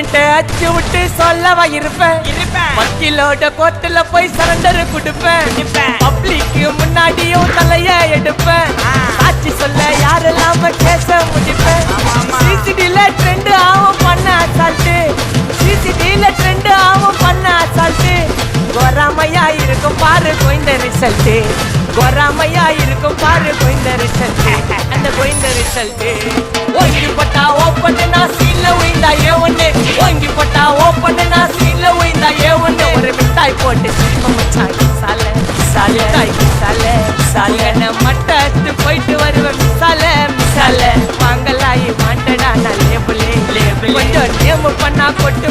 judgement அச்சு விட்டு சொல்லவா இருப்பேன் வக்கீலோட கோர்ட்டுல போய் சரண்டர் கொடுப்பேன் பப்ளிக்கு முன்னாடியும் தலைய எடுப்பேன் சாட்சி சொல்ல யாரெல்லாம கேச முடிப்பேன் சிசிடில ட்ரெண்ட் ஆகும் பண்ண அசால்ட்டு சிசிடில ட்ரெண்ட் ஆகும் பண்ண அசால்ட்டு கோராமையா இருக்கும் பாரு கோய்ந்த ரிசல்ட்டு கோராமையா இருக்கும் பாரு கோய்ந்த ரிசல்ட்டு அந்த கோய்ந்த ரிசல்ட்டு ஓங்கி பட்டா ஓப்பன் நான் சீன்ல உயிந்தா ஒண்ணு ஓங்கி பட்டா ஓப்பன் நான் சீன்ல உயிந்தா ஒண்ணு ஒரு மிட்டாய் போட்டு மச்சான் சால சால சால சால மட்டத்து போயிட்டு வருவேன் மிசால மிசால வாங்கலாயி மாட்டடா நான் லேபிளே கொஞ்சம் நேமு பண்ணா கொட்டு